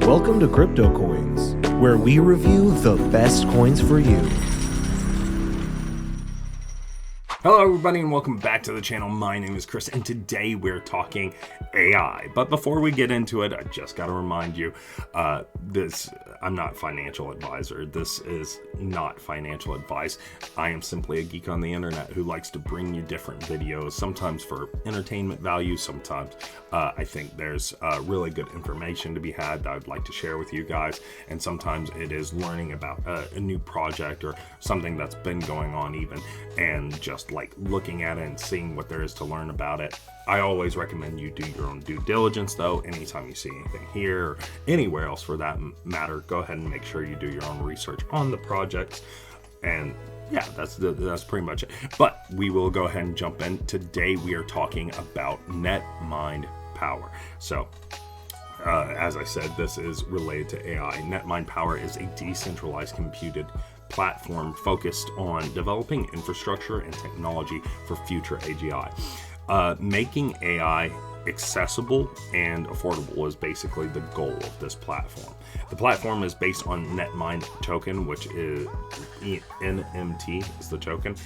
Welcome to CryptoCoins, where we review the best coins for you. Hello everybody and welcome back to the channel. My name is Chris and today we're talking AI. But before we get into it, I just got to remind you, I'm not a financial advisor. This is not financial advice. I am simply a geek on the internet who likes to bring you different videos, sometimes for entertainment value, sometimes I think there's really good information to be had that I'd like to share with you guys, and sometimes it is learning about a new project or something that's been going on even, and just like looking at it and seeing what there is to learn about it. I always recommend you do your own due diligence though. Anytime you see anything here or anywhere else for that matter, go ahead and make sure you do your own research on the projects. And yeah, that's pretty much it. But we will go ahead and jump in. Today we are talking about NetMind.AI. So as I said, this is related to AI. NetMind.AI is a decentralized computed platform focused on developing infrastructure and technology for future AGI. Making AI accessible and affordable is basically the goal of this platform. The platform is based on NetMind token, which is NMT is the token.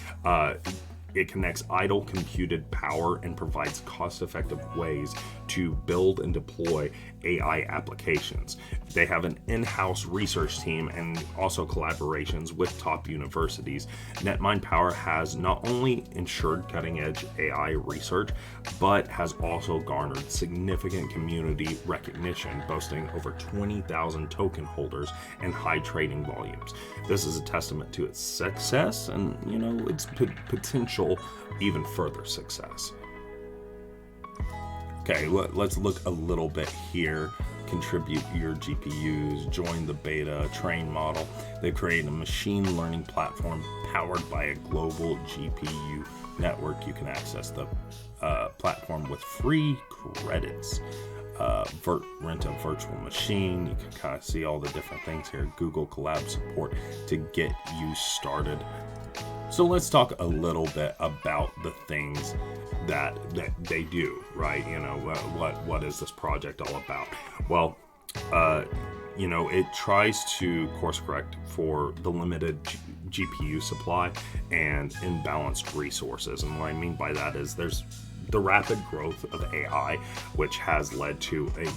It connects idle computed power and provides cost-effective ways to build and deploy AI applications. They have an in-house research team and also collaborations with top universities. NetMind.AI has not only ensured cutting-edge AI research, but has also garnered significant community recognition, boasting over 20,000 token holders and high trading volumes. This is a testament to its success and, its potential even further success. Okay, let's look a little bit here. Contribute your GPUs, join the beta, train model. They've created a machine learning platform powered by a global GPU network. You can access the platform with free credits. Rent a virtual machine. You can kind of see all the different things here. Google Collab support to get you started. So let's talk a little bit about the things that they do, right? What is this project all about? Well, it tries to course correct for the limited GPU supply and imbalanced resources. And what I mean by that is there's the rapid growth of AI, which has led to a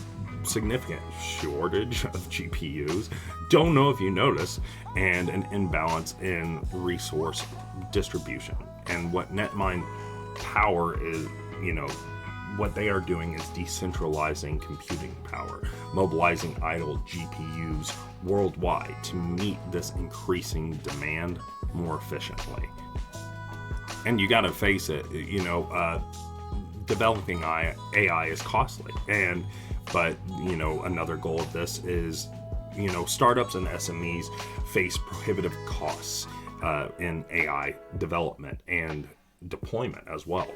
significant shortage of GPUs. Don't know if you notice, and an imbalance in resource distribution. And what NetMind.AI is, what they are doing is decentralizing computing power, mobilizing idle GPUs worldwide to meet this increasing demand more efficiently. And you got to face it, developing AI is costly, but another goal of this is, startups and SMEs face prohibitive costs in AI development and deployment as well,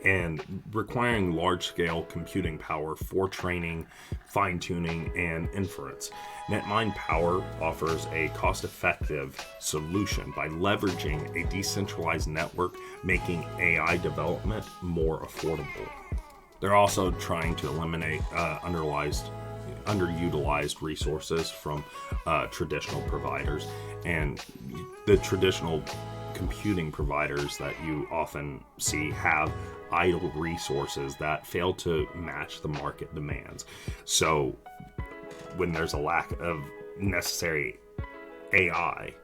and requiring large-scale computing power for training, fine-tuning, and inference. NetMind.AI offers a cost-effective solution by leveraging a decentralized network, making AI development more affordable. They're also trying to eliminate underutilized resources from traditional providers, and the traditional computing providers that you often see have idle resources that fail to match the market demands. So when there's a lack of necessary AI,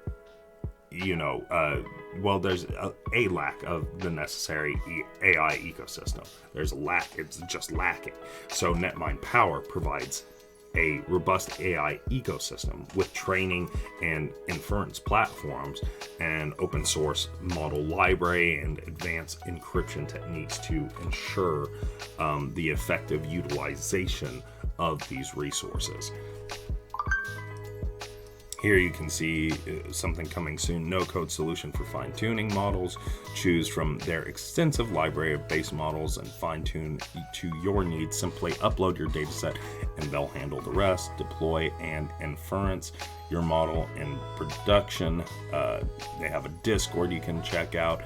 there's a lack of the necessary AI ecosystem. There's a lack, it's just lacking. So NetMind.AI provides a robust AI ecosystem with training and inference platforms, and open source model library and advanced encryption techniques to ensure the effective utilization of these resources. Here you can see something coming soon, no-code solution for fine-tuning models. Choose from their extensive library of base models and fine-tune to your needs. Simply upload your dataset and they'll handle the rest. Deploy and inference your model in production. They have a Discord you can check out.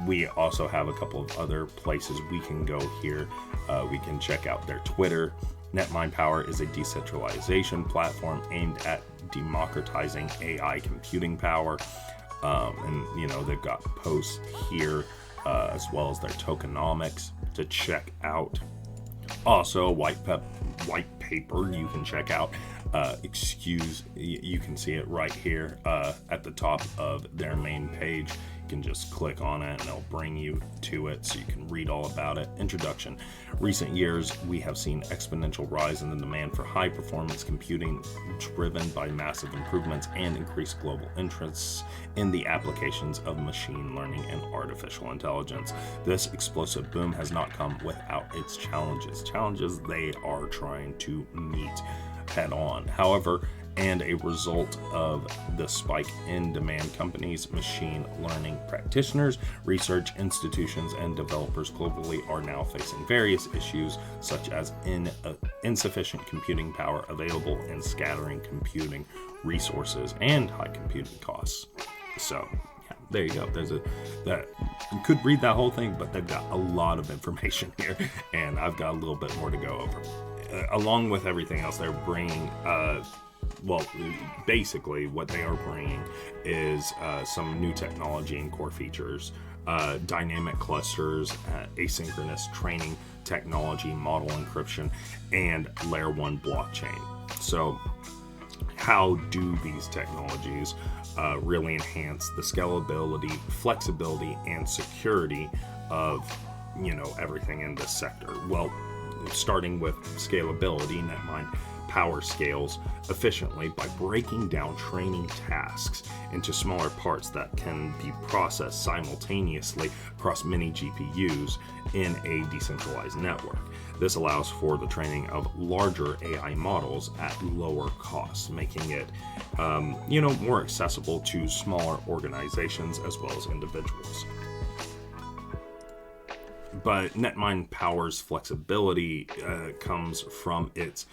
We also have a couple of other places we can go here. We can check out their Twitter NetMind Power is a decentralization platform aimed at democratizing AI computing power. And they've got posts here as well as their tokenomics to check out. Also, a white paper you can check out. You can see it right here at the top of their main page. You can just click on it and it'll bring you to it so you can read all about it. Introduction. Recent years, we have seen exponential rise in the demand for high performance computing driven by massive improvements and increased global interests in the applications of machine learning and artificial intelligence. This explosive boom has not come without its challenges they are trying to meet head on. However, and a result of the spike in demand, companies, machine learning practitioners, research institutions, and developers globally are now facing various issues such as insufficient computing power available and scattering computing resources and high computing costs. So yeah, there you go. You could read that whole thing, but they've got a lot of information here, and I've got a little bit more to go over. Along with everything else, they're bringing basically what they are bringing is some new technology and core features, dynamic clusters, asynchronous training technology, model encryption, and layer 1 blockchain. So how do these technologies really enhance the scalability, flexibility, and security of everything in this sector? Well, starting with scalability, NetMind Power scales efficiently by breaking down training tasks into smaller parts that can be processed simultaneously across many GPUs in a decentralized network. This allows for the training of larger AI models at lower costs, making it more accessible to smaller organizations as well as individuals. But NetMind Power's flexibility comes from its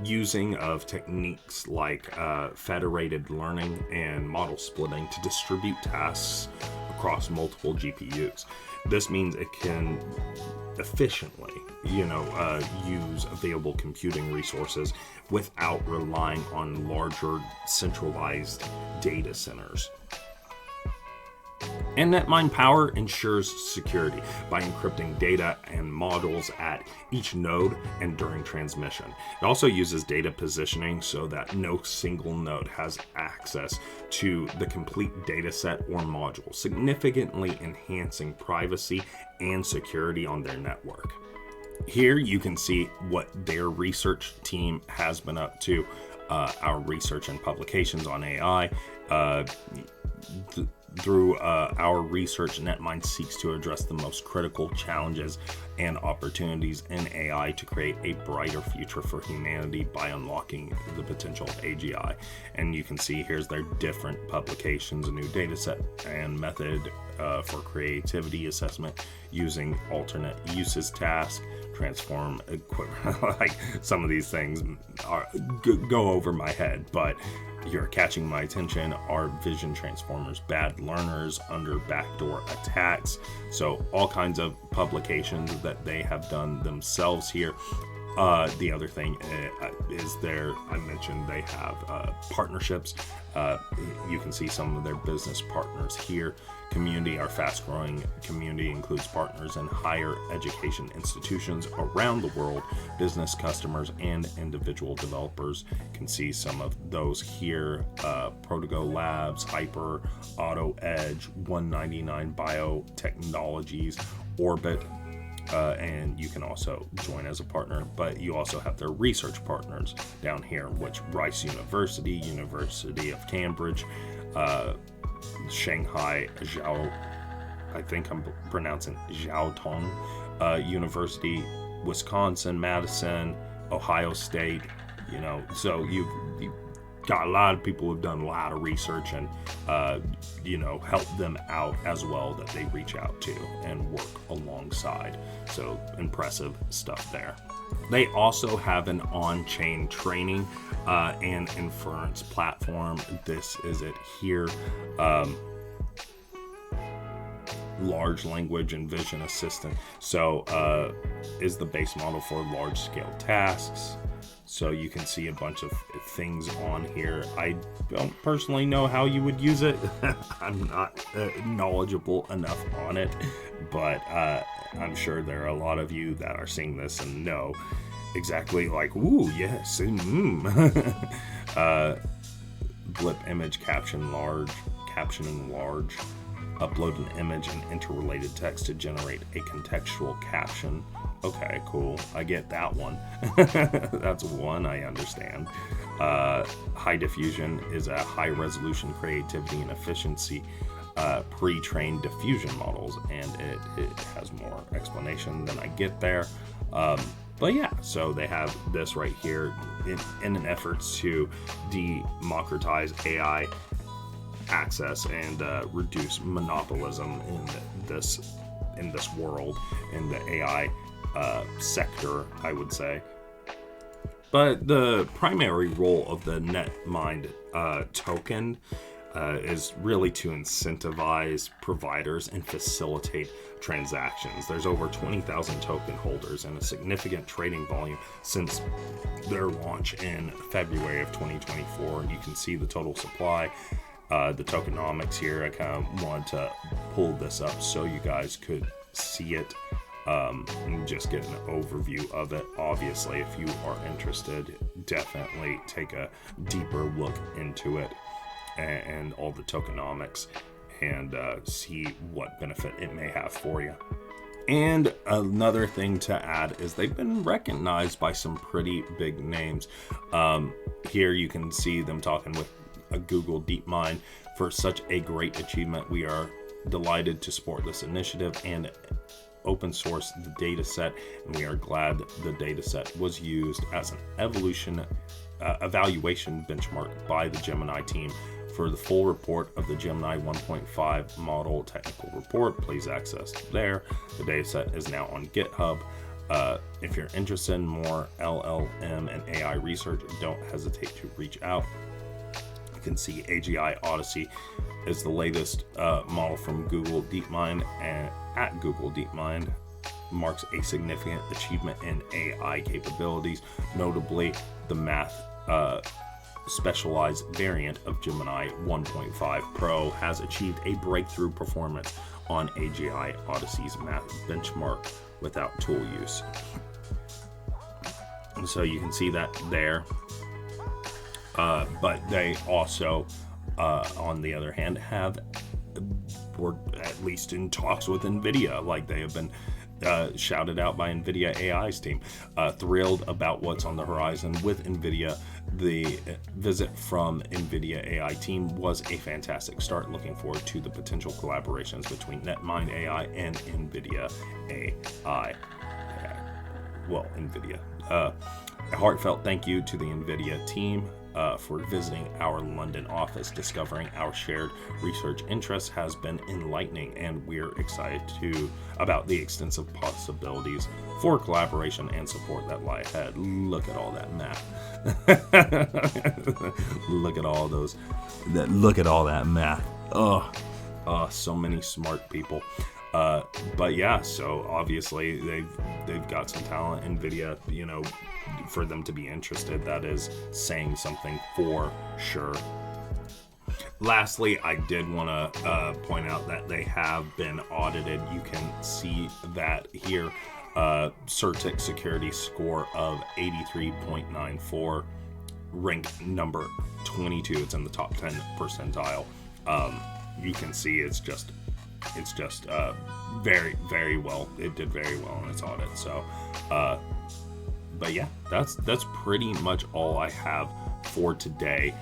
using of techniques like federated learning and model splitting to distribute tasks across multiple GPUs. This means it can efficiently, use available computing resources without relying on larger centralized data centers. And NetMind Power ensures security by encrypting data and models at each node and during transmission. It also uses data positioning so that no single node has access to the complete data set or module, significantly enhancing privacy and security on their network. Here you can see what their research team has been up to, our research and publications on AI. Through our research, NetMind seeks to address the most critical challenges and opportunities in AI to create a brighter future for humanity by unlocking the potential of AGI. And you can see here's their different publications, a new data set and method for creativity assessment using alternate uses task, transform equipment. Like some of these things go over my head, but you're catching my attention. Are vision transformers bad learners under backdoor attacks? So all kinds of publications that they have done themselves here. The other thing is I mentioned they have partnerships. You can see some of their business partners here. Community, our fast growing community includes partners in higher education institutions around the world, business customers, and individual developers. You can see some of those here. Protego Labs, Hyper, Auto Edge, 199 Biotechnologies, Orbit. And you can also join as a partner, but you also have their research partners down here, which Rice University, University of Cambridge, Shanghai Zhao, I think I'm pronouncing Zhaotong, University, Wisconsin, Madison, Ohio State, so you've got a lot of people who've done a lot of research and, help them out as well that they reach out to and work alongside. So impressive stuff there. They also have an on-chain training and inference platform. This is it here. large language and vision assistant. So is the base model for large scale tasks. So you can see a bunch of things on here. I don't personally know how you would use it. I'm not knowledgeable enough on it, but I'm sure there are a lot of you that are seeing this and know exactly like, ooh, yes, blip image captioning large, upload an image and interrelated text to generate a contextual caption. Okay, cool. I get that one. That's one I understand. High diffusion is a high resolution creativity and efficiency pre-trained diffusion models, and it has more explanation than I get there. But yeah, so they have this right here in an effort to democratize AI access and reduce monopolism in this world, in the AI sector, I would say. But the primary role of the NetMind token is really to incentivize providers and facilitate transactions. There's over 20,000 token holders and a significant trading volume since their launch in February of 2024. And you can see the total supply, the tokenomics here. I kind of wanted to pull this up so you guys could see it and just get an overview of it. Obviously, if you are interested, definitely take a deeper look into it and all the tokenomics and see what benefit it may have for you. And another thing to add is they've been recognized by some pretty big names. Here you can see them talking with Google DeepMind for such a great achievement. We are delighted to support this initiative and open source the data set, and we are glad the data set was used as an evaluation benchmark by the Gemini team. For the full report of the Gemini 1.5 model technical report, please access there. The dataset is now on GitHub. If you're interested in more LLM and AI research, don't hesitate to reach out. You can see AGI Odyssey is the latest model from Google DeepMind, and at Google DeepMind marks a significant achievement in AI capabilities, notably the math specialized variant of Gemini 1.5 Pro has achieved a breakthrough performance on AGI Odyssey's math benchmark without tool use. So you can see that there. But they also, on the other hand, were at least in talks with NVIDIA, like they have been shouted out by NVIDIA AI's team. Thrilled about what's on the horizon with NVIDIA. The visit from NVIDIA AI team was a fantastic start. Looking forward to the potential collaborations between NetMind.AI and NVIDIA AI. Well, NVIDIA. A heartfelt thank you to the NVIDIA team for visiting our London office. Discovering our shared research interests has been enlightening, and we're excited about the extensive possibilities for collaboration and support that lie ahead. Look at all that math. Look at all those. Look at all that math. So many smart people. But yeah, so obviously they've got some talent. NVIDIA, for them to be interested, that is saying something for sure. Lastly, I did want to point out that they have been audited. You can see that here. Certic security score of 83.94, rank number 22. It's in the top 10 percentile. You can see it's just very, very well. It did very well in its audit. So, but yeah, that's pretty much all I have for today.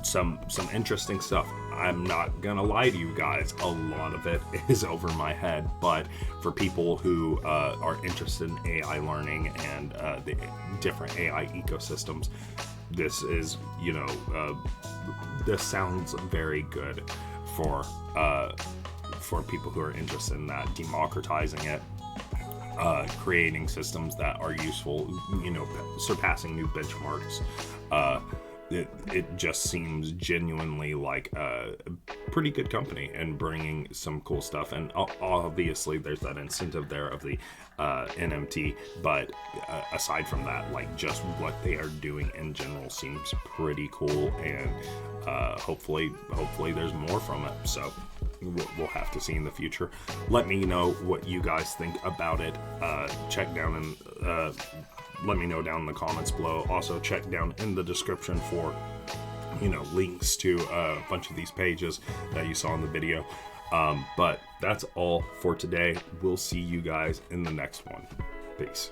Some interesting stuff. I'm not gonna lie to you guys, a lot of it is over my head, but for people who are interested in AI learning and the different AI ecosystems, this is, this sounds very good for people who are interested in that, democratizing it, creating systems that are useful, surpassing new benchmarks, it just seems genuinely like a pretty good company and bringing some cool stuff. And obviously there's that incentive there of the NMT, but aside from that, like just what they are doing in general seems pretty cool, and hopefully there's more from it. So we'll have to see in the future. Let me know what you guys think about it. Check down and let me know down in the comments below. Also check down in the description for links to a bunch of these pages that you saw in the video. But that's all for today. We'll see you guys in the next one. Peace.